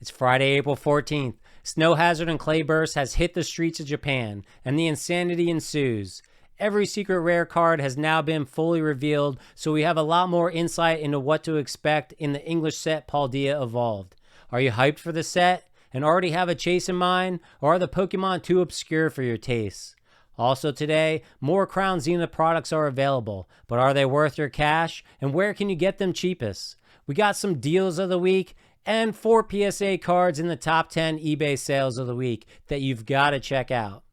It's Friday, April 14th. Snow Hazard and Clayburst has hit the streets of Japan, and the insanity ensues. Every secret rare card has now been fully revealed, so we have a lot more insight into what to expect in the English set Paldea Evolved. Are you hyped for the set and already have a chase in mind, or are the Pokemon too obscure for your tastes? Also today, more Crown Zenith products are available, but are they worth your cash, and where can you get them cheapest? We got some deals of the week, and 4 PSA cards in the top 10 eBay sales of the week that you've got to check out.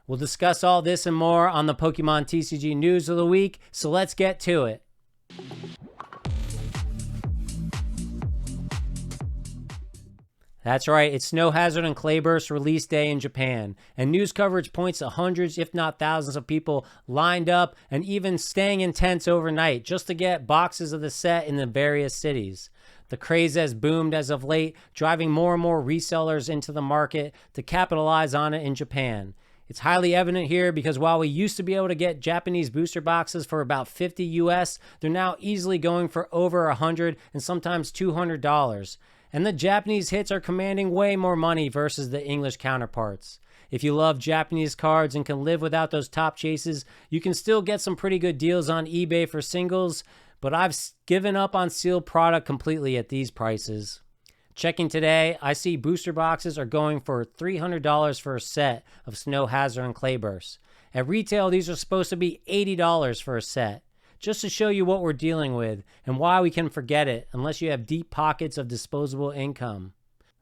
We'll discuss all this and more on the Pokemon TCG News of the Week, so let's get to it. That's right, it's Snow Hazard and Clayburst release day in Japan, and news coverage points to hundreds, if not thousands of people lined up and even staying in tents overnight just to get boxes of the set in the various cities. The craze has boomed as of late, driving more and more resellers into the market to capitalize on it in Japan. It's highly evident here because while we used to be able to get Japanese booster boxes for about $50 US, they're now easily going for over $100 and sometimes $200. And the Japanese hits are commanding way more money versus the English counterparts. If you love Japanese cards and can live without those top chases, you can still get some pretty good deals on eBay for singles, but I've given up on sealed product completely at these prices. Checking today, I see booster boxes are going for $300 for a set of Snow Hazard and Clayburst. At retail, these are supposed to be $80 for a set. Just to show you what we're dealing with and why we can forget it unless you have deep pockets of disposable income.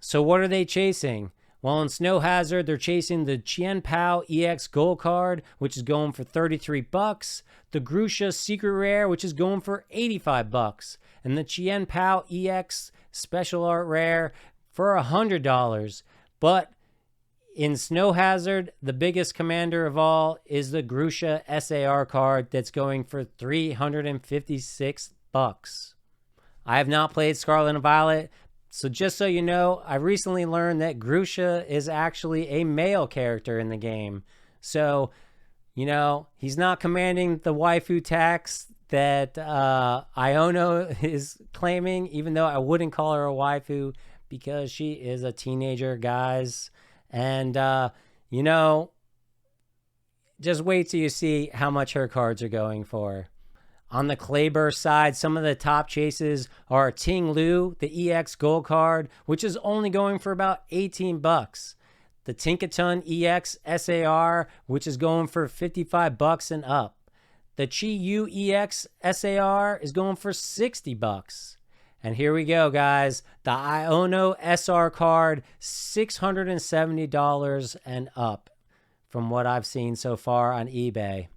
So what are they chasing? Well, in Snow Hazard, they're chasing the Chien-Pao EX Gold card, which is going for $33, the Grusha Secret Rare, which is going for $85, and the Chien-Pao EX Special Art Rare for $100. But in Snow Hazard, the biggest commander of all is the Grusha SAR card that's going for $356. I have not played Scarlet and Violet, so just so you know, I recently learned that Grusha is actually a male character in the game. So, you know, he's not commanding the waifu tax that Iono is claiming, even though I wouldn't call her a waifu because she is a teenager, guys. And, you know, just wait till you see how much her cards are going for. On the Clayburst side, some of the top chases are Ting Lu, the EX Gold card, which is only going for about $18. The Tinkaton EX SAR, which is going for $55 and up. The Chi Yu EX SAR is going for $60. And here we go, guys. The Iono SR card, $670 and up from what I've seen so far on eBay.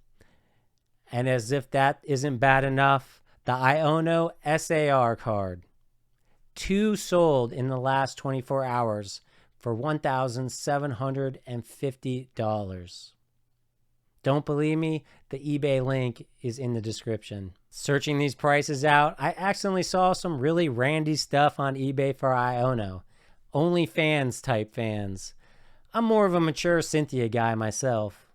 And as if that isn't bad enough, the Iono SAR card, 2 sold in the last 24 hours for $1,750. Don't believe me? The eBay link is in the description. Searching these prices out, I accidentally saw some really randy stuff on eBay for Iono. OnlyFans type fans. I'm more of a mature Cynthia guy myself.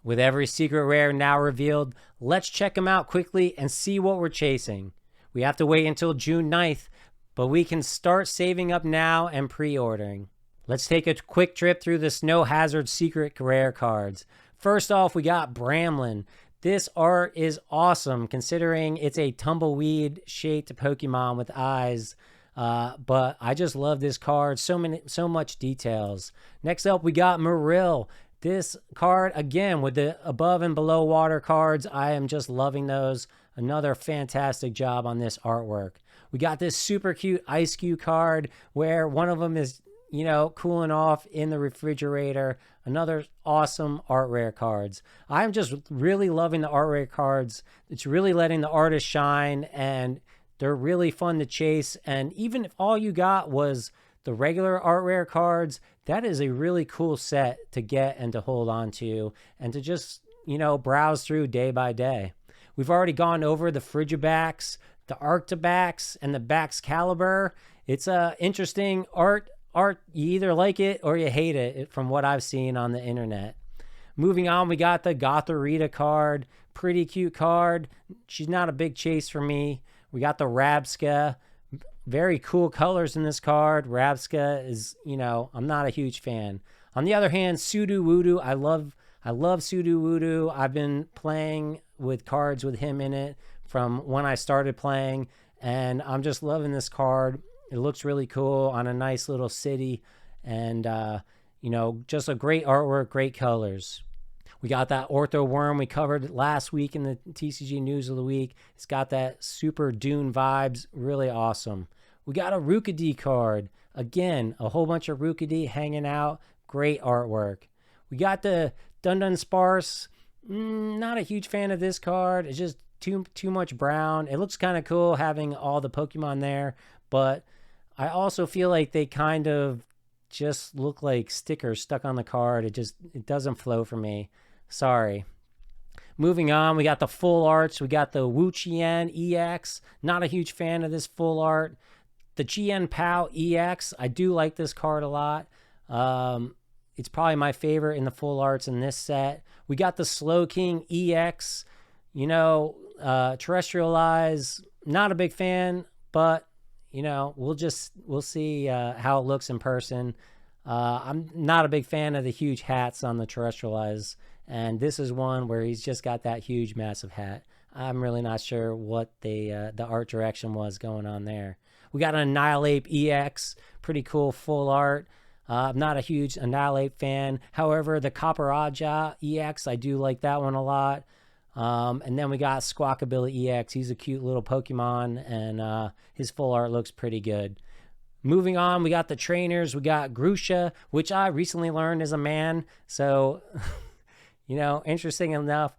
With every secret rare now revealed, let's check them out quickly and see what we're chasing. We have to wait until June 9th, but we can start saving up now and pre-ordering. Let's take a quick trip through the Snow Hazard secret rare cards. First off, we got Bramlin. This art is awesome considering it's a tumbleweed shaped Pokemon with eyes. But I just love this card. So much details. Next up, we got Marill. This card, again, with the above and below water cards, I am just loving those. Another fantastic job on this artwork. We got this super cute Ice Cube card where one of them is, you know, cooling off in the refrigerator. Another awesome art rare cards. I'm just really loving the art rare cards. It's really letting the artist shine, and they're really fun to chase. And even if all you got was the regular art rare cards, that is a really cool set to get and to hold on to and to just, you know, browse through day by day. We've already gone over the Frigibacks, the Arctibacs, and the Baxcalibur. It's a interesting art. You either like it or you hate it from what I've seen on the internet. Moving on, we got the Gothorita card. Pretty cute card. She's not a big chase for me. We got the Rabska. very cool colors in this card. Rabska is, I'm not a huge fan. On the other hand, Sudowoodo, I love Sudowoodo. I've been playing with cards with him in it from when I started playing, and I'm just loving this card. It looks really cool on a nice little city, and just a great artwork, great colors. We got that Ortho Worm we covered last week in the TCG News of the Week. It's got that super Dune vibes, really awesome. We got a Rookidee card. Again, a whole bunch of Rookidee hanging out, great artwork. We got the Dun Sparse. Not a huge fan of this card. It's just too much brown. It looks kind of cool having all the Pokemon there, but I also feel like they kind of just look like stickers stuck on the card. It doesn't flow for me. Sorry. Moving on, we got the full arts. We got the Wu-Chien EX. Not a huge fan of this full art. The Chien-Pao EX. I do like this card a lot. It's probably my favorite in the full arts in this set. We got the Slowking EX. Terrestrialize. Not a big fan, but we'll see how it looks in person. I'm not a big fan of the huge hats on the Terrestrialize, and this is one where he's just got that huge, massive hat. I'm really not sure what the art direction was going on there. We got an Annihilate EX, pretty cool full art. I'm not a huge Annihilate fan. However, the Copper-Aja EX, I do like that one a lot. And then we got Squawkabilly EX. He's a cute little Pokemon, and his full art looks pretty good. Moving on, we got the trainers. We got Grusha, which I recently learned is a man. So, interesting enough.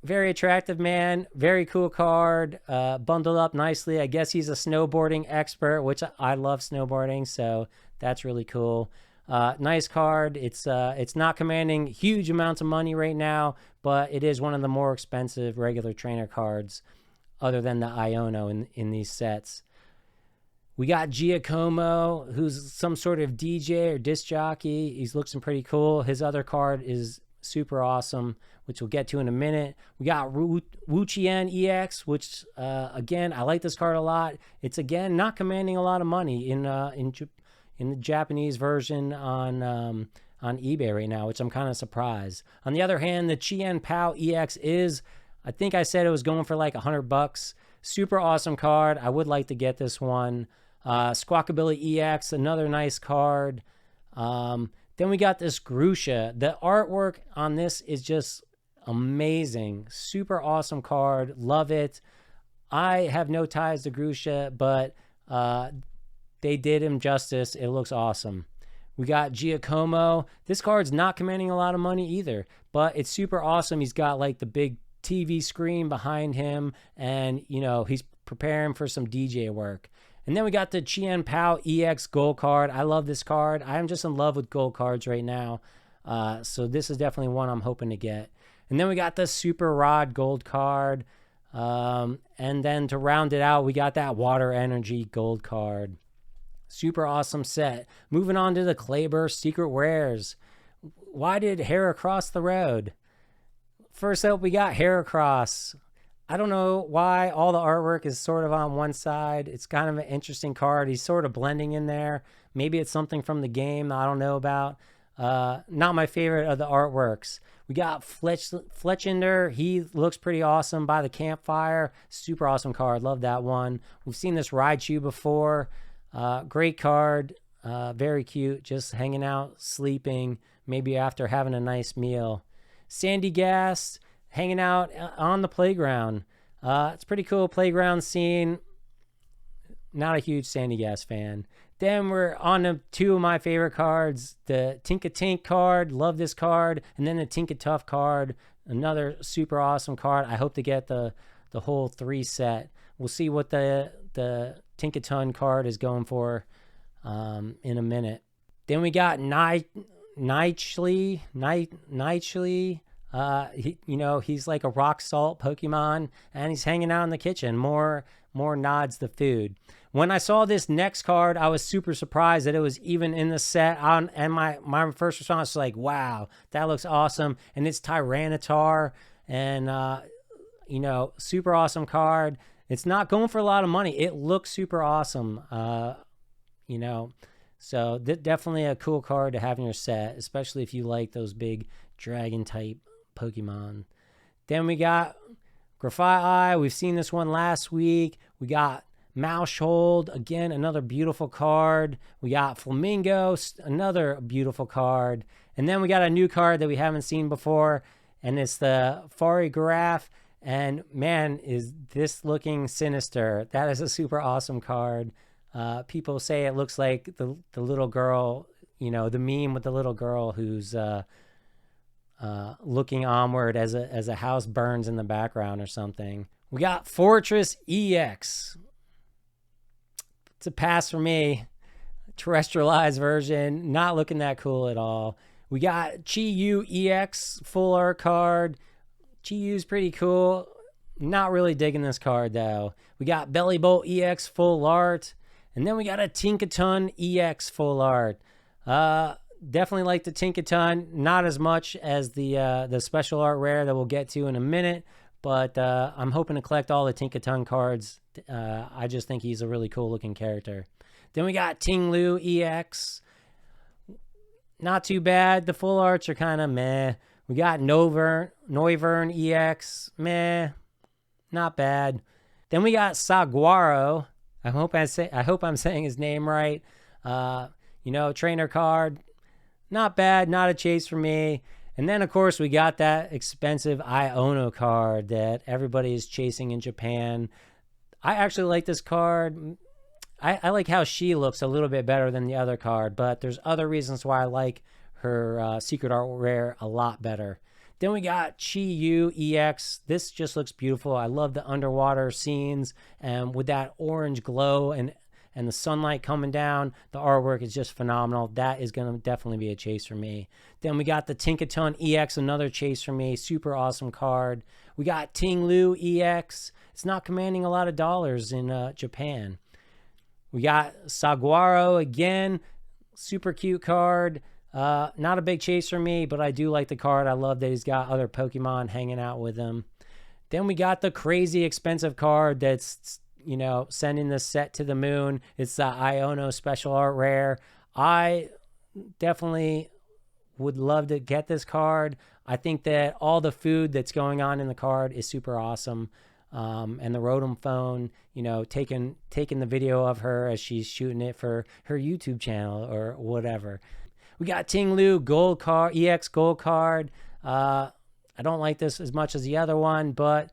Very attractive man. Very cool card. Bundled up nicely. I guess he's a snowboarding expert, which I love snowboarding. So that's really cool. Nice card. It's not commanding huge amounts of money right now, but it is one of the more expensive regular trainer cards other than the Iono in these sets. We got Giacomo, who's some sort of DJ or disc jockey. He's looking pretty cool. His other card is super awesome, which we'll get to in a minute. We got Wu-Chien EX, which again, I like this card a lot. It's again not commanding a lot of money in the Japanese version on eBay right now, which I'm kind of surprised. On the other hand, the Chien-Pao EX is, I think I said it was going for like $100. Super awesome card. I would like to get this one. Squawkabilly EX, another nice card. Then we got this Grusha. The artwork on this is just amazing. Super awesome card. Love it. I have no ties to Grusha, but they did him justice. It looks awesome. We got Giacomo. This card's not commanding a lot of money either, but it's super awesome. He's got like the big TV screen behind him, and he's preparing for some DJ work. And then we got the Chien-Pao EX gold card. I love this card. I'm just in love with gold cards right now. So this is definitely one I'm hoping to get. And then we got the Super Rod gold card. And then to round it out, we got that Water Energy gold card. Super awesome set. Moving on to the Clayburst Secret Rares. Why did Hera cross the road? First up, we got Heracross. I don't know why all the artwork is sort of on one side. It's kind of an interesting card. He's sort of blending in there. Maybe it's something from the game I don't know about. Not my favorite of the artworks. We got Fletchinder. He looks pretty awesome by the campfire. Super awesome card. Love that one. We've seen this Raichu before. Great card. Very cute. Just hanging out, sleeping, maybe after having a nice meal. Sandy Gas, hanging out on the playground. It's pretty cool playground scene. Not a huge Sandy Gas fan. Then we're on to two of my favorite cards. The Tinka-Tink card. Love this card. And then the Tinka-Tough card. Another super awesome card. I hope to get the whole 3 set. We'll see what the Tinkaton card is going for in a minute. Then we got Nightly. He's like a rock salt Pokemon, and he's hanging out in the kitchen. More nods to food. When I saw this next card, I was super surprised that it was even in the set. And my first response was like, wow, that looks awesome. And it's Tyranitar, and super awesome card. it's not going for a lot of money. It looks super awesome. You know, so definitely a cool card to have in your set, especially if you like those big dragon type Pokemon. Then we got Graphite Eye. We've seen this one last week. We got Maushold, again, another beautiful card. We got Flamingo, another beautiful card. And then we got a new card that we haven't seen before, and it's the Farigiraf. And man, is this looking sinister. That is a super awesome card. People say it looks like the little girl, you know, the meme with the little girl who's looking onward as a house burns in the background or something. We got Fortress EX. It's a pass for me. Terrestrialized version, not looking that cool at all. We got Chi-Yu EX full art card. Chi-Yu's pretty cool. Not really digging this card though. We got Bellybolt EX full art. And then we got a Tinkaton EX full art. Definitely like the Tinkaton. Not as much as the special art rare that we'll get to in a minute. But I'm hoping to collect all the Tinkaton cards. I just think he's a really cool looking character. Then we got Tinglu EX. Not too bad. The full arts are kind of meh. We got Noivern EX. Meh. Not bad. Then we got Saguaro. I hope I'm saying his name right. You know, trainer card. Not bad. Not a chase for me. And then, of course, we got that expensive Iono card that everybody is chasing in Japan. I actually like this card. I like how she looks a little bit better than the other card, but there's other reasons why I like her secret art rare a lot better. Then we got Chi-Yu EX. This just looks beautiful. I love the underwater scenes, and with that orange glow and the sunlight coming down, the artwork is just phenomenal. That is going to definitely be a chase for me. Then we got the Tinkaton EX, another chase for me. Super awesome card. We got Tinglu EX. It's not commanding a lot of dollars in Japan. We got Saguaro again. Super cute card. Not a big chase for me, but I do like the card. I love that he's got other Pokemon hanging out with him. Then we got the crazy expensive card that's, you know, sending this set to the moon. It's the Iono special art rare. I definitely would love to get this card. I think that all the food that's going on in the card is super awesome. And the Rotom phone, you know, taking the video of her as she's shooting it for her YouTube channel or whatever. We got Tinglu Gold card, EX Gold card. I don't like this as much as the other one, but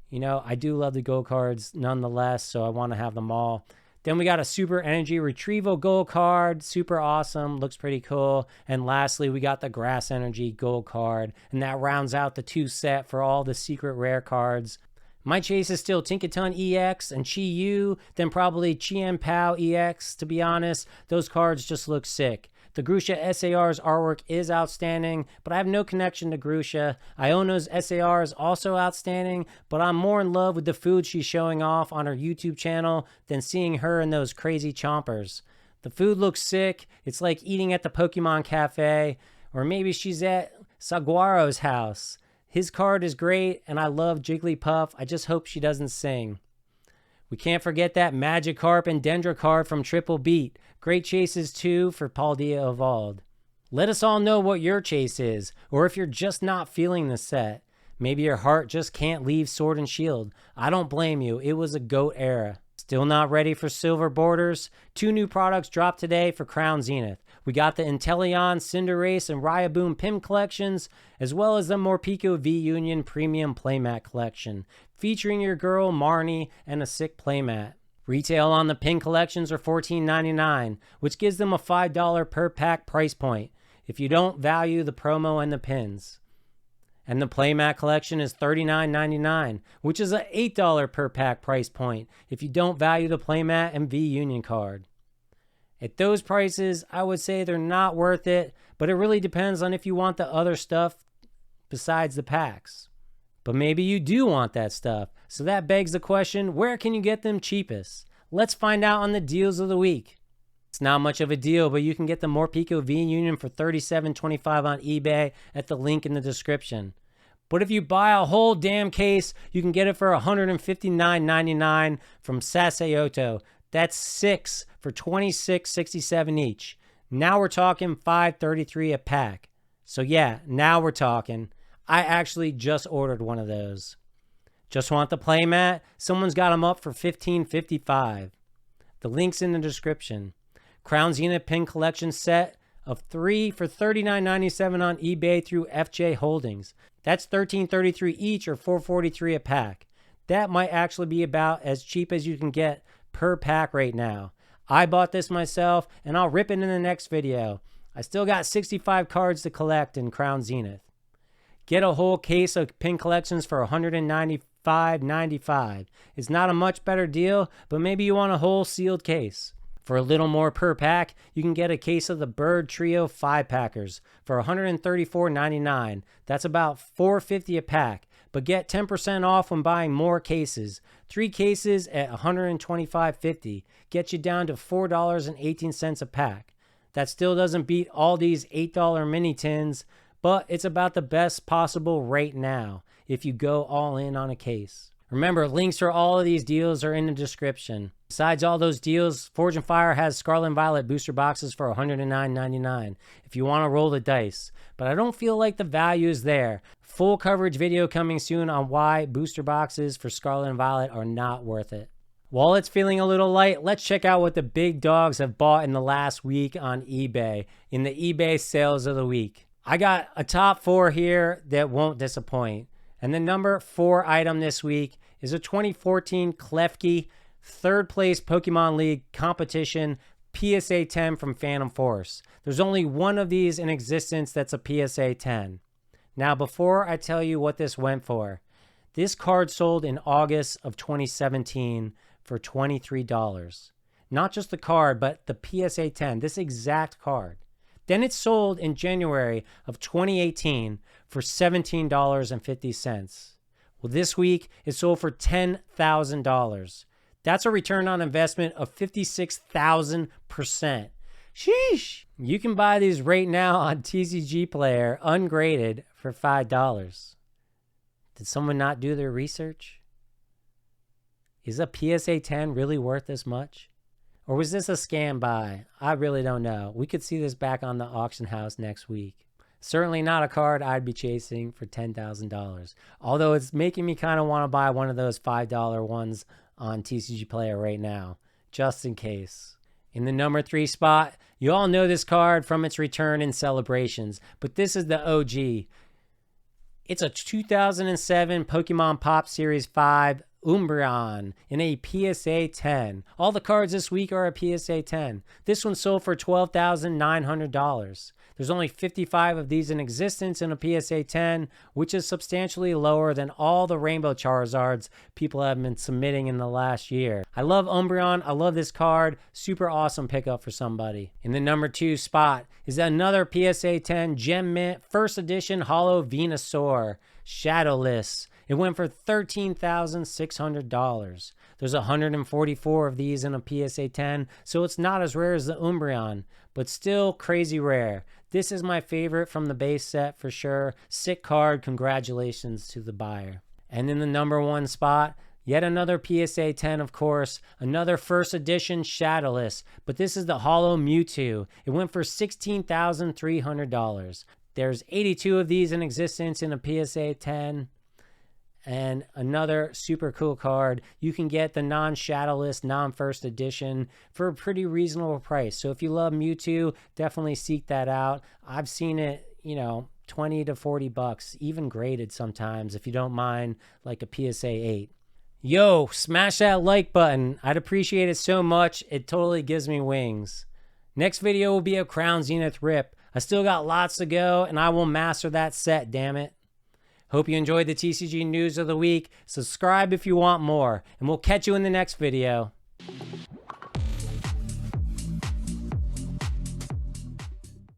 you know, I do love the Gold cards nonetheless, so I want to have them all. Then we got a Super Energy Retrieval Gold card. Super awesome. Looks pretty cool. And lastly, we got the Grass Energy Gold card. And that rounds out the 2 set for all the secret rare cards. My chase is still Tinkaton EX and Chi-Yu, then probably Chien-Pao EX, to be honest. Those cards just look sick. The Grusha SAR's artwork is outstanding, but I have no connection to Grusha. Iono's SAR is also outstanding, but I'm more in love with the food she's showing off on her YouTube channel than seeing her in those crazy chompers. The food looks sick. It's like eating at the Pokemon Cafe, or maybe she's at Saguaro's house. His card is great, and I love Jigglypuff. I just hope she doesn't sing. We can't forget that Magikarp and Dendra card from Triple Beat. Great chases too for Paldea Evolved. Let us all know what your chase is, or if you're just not feeling the set. Maybe your heart just can't leave Sword and Shield. I don't blame you. It was a GOAT era. Still not ready for silver borders? 2 new products dropped today for Crown Zenith. We got the Inteleon, Cinderace, and Rillaboom Pin collections, as well as the Morpeko V-Union Premium Playmat collection, featuring your girl Marnie and a sick playmat. Retail on the pin collections are $14.99, which gives them a $5 per pack price point if you don't value the promo and the pins. And the playmat collection is $39.99, which is an $8 per pack price point if you don't value the playmat and V-Union card. At those prices, I would say they're not worth it, but it really depends on if you want the other stuff besides the packs. But maybe you do want that stuff, so that begs the question, where can you get them cheapest? Let's find out on the deals of the week. It's not much of a deal, but you can get the Morpeko V-Union for $37.25 on eBay at the link in the description. But if you buy a whole damn case, you can get it for $159.99 from Sasayoto. That's 6 for $26.67 each. Now we're talking $5.33 a pack. So yeah, now we're talking. I actually just ordered one of those. Just want the playmat? Someone's got them up for $15.55. The link's in the description. Crown Zenith Pin Collection set of 3 for $39.97 on eBay through FJ Holdings. That's $13.33 each or $4.43 a pack. That might actually be about as cheap as you can get per pack right now. I bought this myself, and I'll rip it in the next video. I still got 65 cards to collect in Crown Zenith. Get a whole case of pin collections for $195.95. It's not a much better deal, but maybe you want a whole sealed case. For a little more per pack, you can get a case of the Bird Trio 5-packers for $134.99. That's about $4.50 a pack, but get 10% off when buying more cases. 3 cases at $125.50 gets you down to $4.18 a pack. That still doesn't beat all these $8 mini tins, but it's about the best possible right now if you go all in on a case. Remember, links for all of these deals are in the description. Besides all those deals, Forge and Fire has Scarlet Violet booster boxes for $109.99 if you want to roll the dice. But I don't feel like the value is there. Full coverage video coming soon on why booster boxes for Scarlet and Violet are not worth it. While it's feeling a little light, let's check out what the big dogs have bought in the last week on eBay in the eBay sales of the week. I got a top 4 here that won't disappoint. And the number 4 item this week is a 2014 Klefki 3rd place Pokemon League competition PSA 10 from Phantom Force. There's only one of these in existence that's a PSA 10. Now, before I tell you what this went for, this card sold in August of 2017 for $23. Not just the card, but the PSA 10, this exact card. Then it sold in January of 2018 for $17.50. Well, this week it sold for $10,000. That's a return on investment of 56,000%. Sheesh! You can buy these right now on TCG Player, ungraded, for $5. Did someone not do their research? Is a PSA 10 really worth this much? Or was this a scam buy? I really don't know. We could see this back on the auction house next week. Certainly not a card I'd be chasing for $10,000. Although it's making me kind of want to buy one of those $5 ones on TCG Player right now, just in case. In the number 3 spot, you all know this card from its return in Celebrations, but this is the OG. It's a 2007 Pokemon Pop Series 5 Umbreon in a PSA 10. All the cards this week are a PSA 10. This one sold for $12,900. There's only 55 of these in existence in a PSA 10, which is substantially lower than all the Rainbow Charizards people have been submitting in the last year. I love Umbreon. I love this card. Super awesome pickup for somebody. In the number 2 spot is another PSA 10 Gem Mint First Edition Holo Venusaur Shadowless. It went for $13,600. There's 144 of these in a PSA 10, so it's not as rare as the Umbreon, but still crazy rare. This is my favorite from the base set for sure. Sick card. Congratulations to the buyer. And in the number 1 spot, yet another PSA 10, of course, another first edition Shadowless, but this is the Holo Mewtwo. It went for $16,300. There's 82 of these in existence in a PSA 10. And another super cool card. You can get the non-Shadowless, non-first edition for a pretty reasonable price. So if you love Mewtwo, definitely seek that out. I've seen it, 20 to 40 bucks, even graded sometimes, if you don't mind, like a PSA 8. Yo, smash that like button. I'd appreciate it so much. It totally gives me wings. Next video will be a Crown Zenith rip. I still got lots to go, and I will master that set, damn it. Hope you enjoyed the TCG news of the week. Subscribe if you want more, and we'll catch you in the next video.